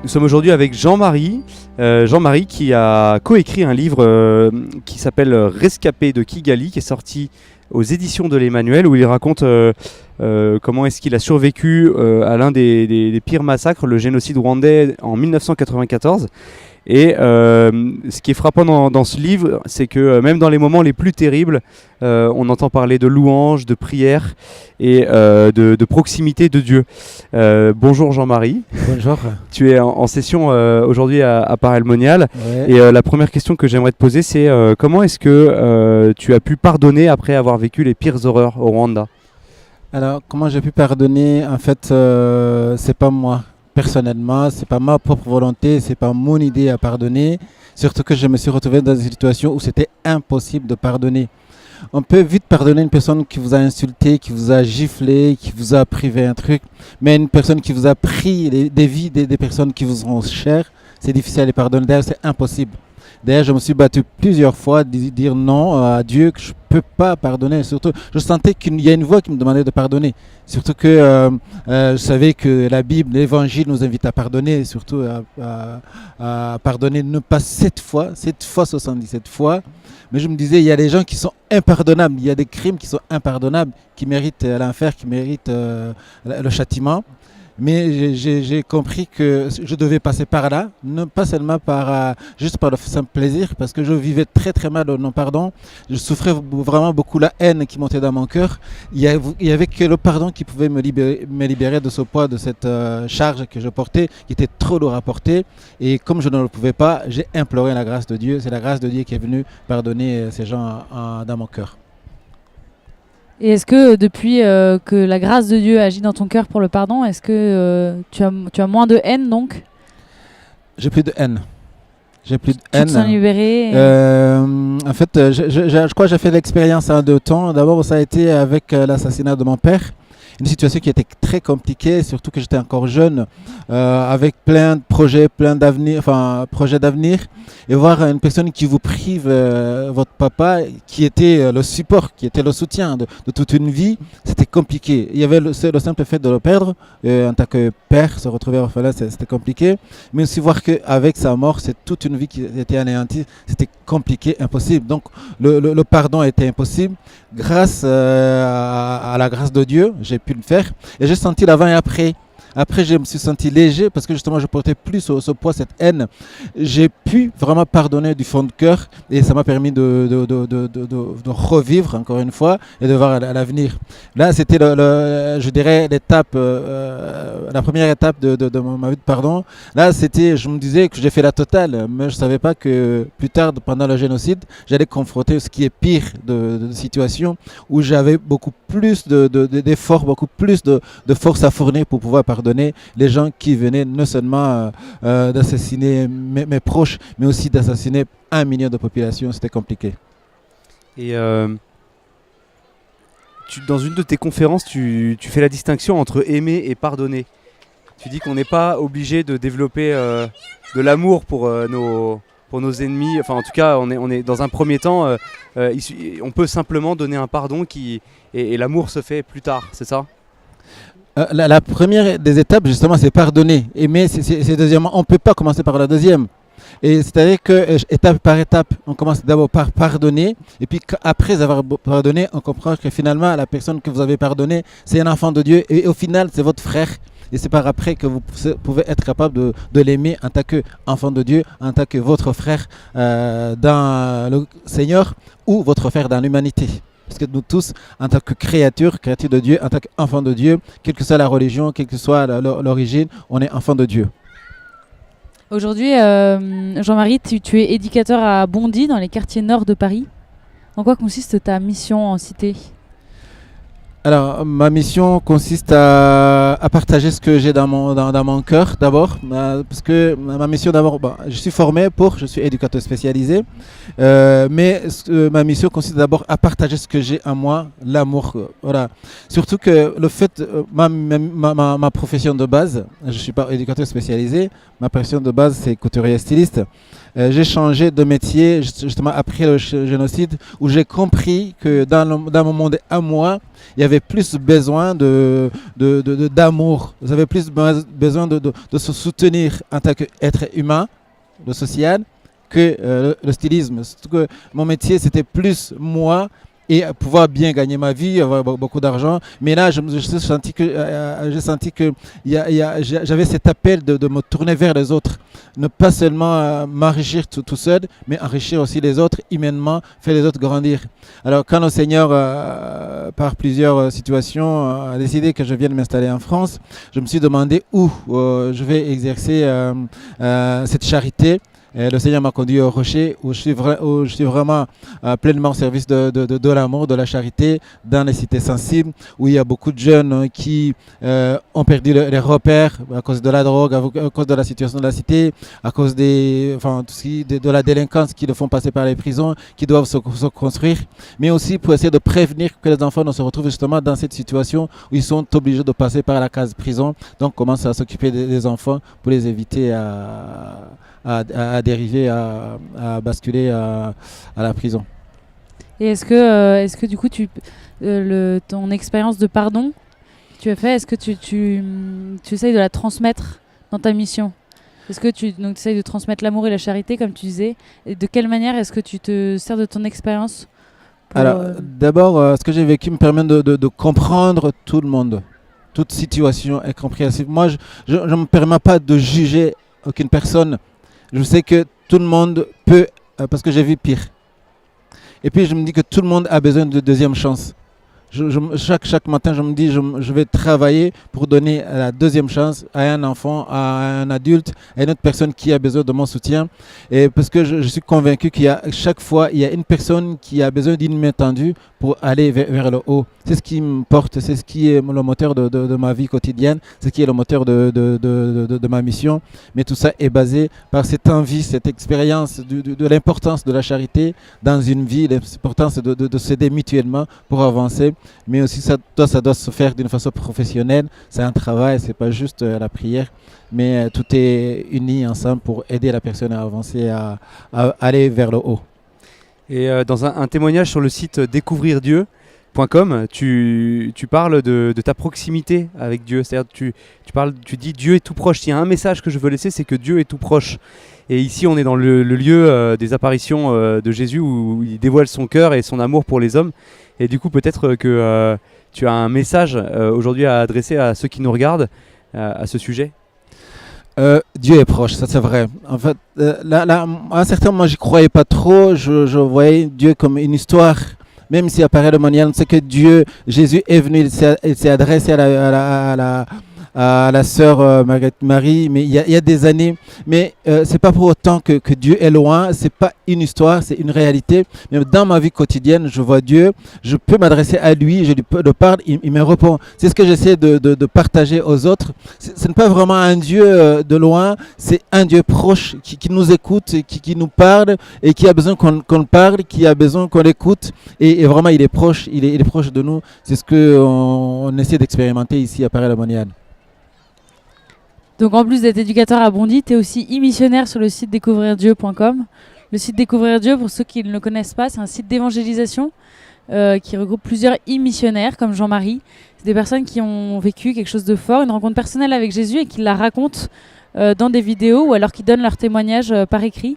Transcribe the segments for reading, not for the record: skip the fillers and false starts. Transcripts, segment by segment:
Nous sommes aujourd'hui avec Jean-Marie. Jean-Marie qui a coécrit un livre qui s'appelle Rescapé de Kigali, qui est sorti aux éditions de l'Emmanuel, où il raconte comment est-ce qu'il a survécu à l'un des pires massacres, le génocide rwandais en 1994. Et ce qui est frappant dans ce livre, c'est que même dans les moments les plus terribles, on entend parler de louange, de prière et de proximité de Dieu. Bonjour Jean-Marie. Bonjour. Tu es en session aujourd'hui à Paray-le-Monial. Ouais. Et la première question que j'aimerais te poser, c'est comment est-ce que tu as pu pardonner après avoir vécu les pires horreurs au Rwanda ? Alors, comment j'ai pu pardonner? En fait, c'est pas moi. Personnellement, c'est pas ma propre volonté, c'est pas mon idée à pardonner. Surtout que je me suis retrouvé dans une situation où c'était impossible de pardonner. On peut vite pardonner une personne qui vous a insulté, qui vous a giflé, qui vous a privé un truc. Mais une personne qui vous a pris des vies des personnes qui vous sont chères, c'est difficile à les pardonner. D'ailleurs, c'est impossible. D'ailleurs, je me suis battu plusieurs fois de dire non à Dieu, que je ne peux pas pardonner. Surtout, je sentais qu'il y a une voix qui me demandait de pardonner. Surtout que je savais que la Bible, l'Évangile nous invite à pardonner, surtout à pardonner, non pas 7 fois, 77 fois. Mais je me disais, il y a des gens qui sont impardonnables. Il y a des crimes qui sont impardonnables, qui méritent l'enfer, qui méritent le châtiment. Mais j'ai compris que je devais passer par là, non pas seulement juste par le simple plaisir, parce que je vivais très très mal au non-pardon. Je souffrais vraiment beaucoup la haine qui montait dans mon cœur. Il y avait que le pardon qui pouvait me libérer de ce poids, de cette charge que je portais, qui était trop lourd à porter. Et comme je ne le pouvais pas, j'ai imploré la grâce de Dieu. C'est la grâce de Dieu qui est venue pardonner ces gens dans mon cœur. Et est-ce que depuis que la grâce de Dieu agit dans ton cœur pour le pardon, est-ce que tu as moins de haine donc ? J'ai plus de haine. J'ai plus de haine. Tu te sens libéré En fait, je crois que j'ai fait l'expérience en 2 temps. D'abord, ça a été avec l'assassinat de mon père. Une situation qui était très compliquée, surtout que j'étais encore jeune, avec plein de projets, projets d'avenir. Et voir une personne qui vous prive votre papa, qui était le support, qui était le soutien de toute une vie, c'était compliqué. Il y avait le simple fait de le perdre, en tant que père, se retrouver orphelin, c'était compliqué. Mais aussi voir qu'avec sa mort, c'est toute une vie qui était anéantie, c'était compliqué, impossible. Donc le pardon était impossible. Grâce à la grâce de Dieu, j'ai pu le faire. Et j'ai senti l'avant et après. Après, je me suis senti léger parce que justement, je portais plus ce poids, cette haine. J'ai pu vraiment pardonner du fond de cœur et ça m'a permis de revivre encore une fois et de voir l'avenir. Là, c'était, je dirais, l'étape, la première étape de ma vie de pardon. Là, c'était, je me disais que j'ai fait la totale, mais je ne savais pas que plus tard, pendant le génocide, j'allais confronter ce qui est pire de situation où j'avais beaucoup plus d'efforts, beaucoup plus de force à fournir pour pouvoir pardonner les gens qui venaient non seulement d'assassiner mes proches, mais aussi d'assassiner 1 million de population. C'était compliqué. Et dans une de tes conférences, tu fais la distinction entre aimer et pardonner. Tu dis qu'on n'est pas obligé de développer de l'amour pour nos ennemis. Enfin, en tout cas, on est dans un premier temps, on peut simplement donner un pardon et l'amour se fait plus tard, c'est ça ? La première des étapes, justement, c'est pardonner. Aimer, c'est deuxièmement. On ne peut pas commencer par la deuxième. Et c'est-à-dire que étape par étape, on commence d'abord par pardonner. Et puis après avoir pardonné, on comprend que finalement, la personne que vous avez pardonnée, c'est un enfant de Dieu. Et au final, c'est votre frère. Et c'est par après que vous pouvez être capable de l'aimer en tant qu'enfant de Dieu, en tant que votre frère dans le Seigneur ou votre frère dans l'humanité. Parce que nous tous, en tant que créatures de Dieu, en tant qu'enfants de Dieu, quelle que soit la religion, quelle que soit l'origine, on est enfant de Dieu. Aujourd'hui, Jean-Marie, tu es éducateur à Bondy, dans les quartiers nord de Paris. En quoi consiste ta mission en cité ? Alors, ma mission consiste à partager ce que j'ai dans mon cœur d'abord, parce que ma mission d'abord, je suis éducateur spécialisé, mais ma mission consiste d'abord à partager ce que j'ai en moi, l'amour, voilà. Surtout que le fait, ma profession de base, je ne suis pas éducateur spécialisé, ma profession de base c'est couturier styliste. j'ai changé de métier justement après le génocide, où j'ai compris que dans mon monde à moi, il y avait plus besoin d'amour. Vous avez plus besoin de se soutenir en tant qu'être humain, le social, que le stylisme. Surtout que mon métier, c'était plus moi et pouvoir bien gagner ma vie, avoir beaucoup d'argent. Mais là, j'ai senti que j'avais cet appel de me tourner vers les autres. Ne pas seulement m'enrichir tout seul, mais enrichir aussi les autres, humainement, faire les autres grandir. Alors quand le Seigneur, par plusieurs situations, a décidé que je vienne m'installer en France, je me suis demandé où je vais exercer cette charité. Le Seigneur m'a conduit au Rocher, où je suis vraiment pleinement au service de l'amour, de la charité, dans les cités sensibles, où il y a beaucoup de jeunes qui ont perdu les repères à cause de la drogue, à cause de la situation de la cité, à cause de la délinquance qui le font passer par les prisons, qui doivent se construire, mais aussi pour essayer de prévenir que les enfants ne se retrouvent justement dans cette situation où ils sont obligés de passer par la case prison. Donc, on commence à s'occuper des enfants pour les éviter à dériver, à basculer à la prison. Et est-ce que du coup, ton expérience de pardon que tu as fait, est-ce que tu essayes de la transmettre dans ta mission? Est-ce que tu essayes de transmettre l'amour et la charité, comme tu disais? Et de quelle manière est-ce que tu te sers de ton expérience Alors, d'abord, ce que j'ai vécu me permet de comprendre tout le monde. Toute situation est compréhensible. Moi, je ne me permets pas de juger aucune personne. Je sais que tout le monde peut, parce que j'ai vu pire. Et puis je me dis que tout le monde a besoin de deuxième chance. Chaque matin, je me dis je vais travailler pour donner la deuxième chance à un enfant, à un adulte, à une autre personne qui a besoin de mon soutien. Et parce que je suis convaincu chaque fois, il y a une personne qui a besoin d'une main tendue pour aller vers le haut. C'est ce qui me porte, c'est ce qui est le moteur de ma vie quotidienne, c'est ce qui est le moteur de ma mission. Mais tout ça est basé par cette envie, cette expérience de l'importance de la charité dans une vie, l'importance de s'aider mutuellement pour avancer. Mais aussi ça doit se faire d'une façon professionnelle. C'est un travail, c'est pas juste la prière, mais tout est uni ensemble pour aider la personne à avancer, à aller vers le haut. Et dans un témoignage sur le site découvrirdieu.com, tu parles de ta proximité avec Dieu. C'est-à-dire tu dis Dieu est tout proche. S'il y a un message que je veux laisser, c'est que Dieu est tout proche. Et ici, on est dans le lieu des apparitions de Jésus où il dévoile son cœur et son amour pour les hommes. Et du coup, peut-être que tu as un message aujourd'hui à adresser à ceux qui nous regardent à ce sujet. Dieu est proche, ça c'est vrai. En fait, à un certain moment, j'y croyais pas trop. Je voyais Dieu comme une histoire. Même si apparaît le manuel, on sait que Jésus est venu, il s'est adressé à la sœur Marguerite Marie, mais il y a des années. Mais c'est pas pour autant que Dieu est loin. C'est pas une histoire, c'est une réalité. Mais dans ma vie quotidienne, je vois Dieu. Je peux m'adresser à lui. Je lui parle, il me répond. C'est ce que j'essaie de partager aux autres. Ce n'est pas vraiment un Dieu de loin. C'est un Dieu proche qui nous écoute, qui nous parle et qui a besoin qu'on parle, qui a besoin qu'on l'écoute. Et vraiment, il est proche. Il est proche de nous. C'est ce qu'on essaie d'expérimenter ici à Paris-le-Monial. Donc en plus d'être éducateur à Bondy, tu es aussi e-missionnaire sur le site découvrirdieu.com. Le site Découvrir Dieu, pour ceux qui ne le connaissent pas, c'est un site d'évangélisation qui regroupe plusieurs e-missionnaires comme Jean-Marie. C'est des personnes qui ont vécu quelque chose de fort, une rencontre personnelle avec Jésus et qui la racontent dans des vidéos ou alors qui donnent leur témoignage par écrit.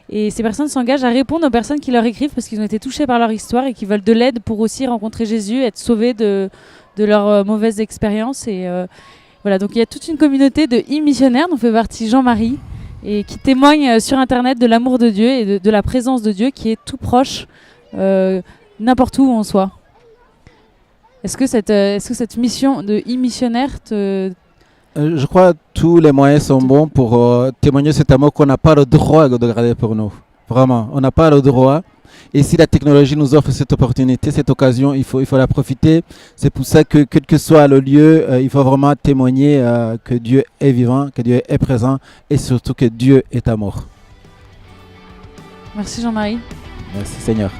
Et ces personnes s'engagent à répondre aux personnes qui leur écrivent parce qu'ils ont été touchés par leur histoire et qui veulent de l'aide pour aussi rencontrer Jésus, être sauvés de leurs mauvaises expériences. Et voilà, donc il y a toute une communauté de e-missionnaires dont fait partie Jean-Marie et qui témoignent sur Internet de l'amour de Dieu et de la présence de Dieu qui est tout proche, n'importe où on soit. Est-ce que cette mission de e-missionnaire je crois que tous les moyens sont bons pour témoigner cet amour qu'on n'a pas le droit de garder pour nous. Vraiment, on n'a pas le droit. Et si la technologie nous offre cette opportunité, cette occasion, il faut la profiter. C'est pour ça que, quel que soit le lieu, il faut vraiment témoigner que Dieu est vivant, que Dieu est présent et surtout que Dieu est amour. Merci Jean-Marie. Merci Seigneur.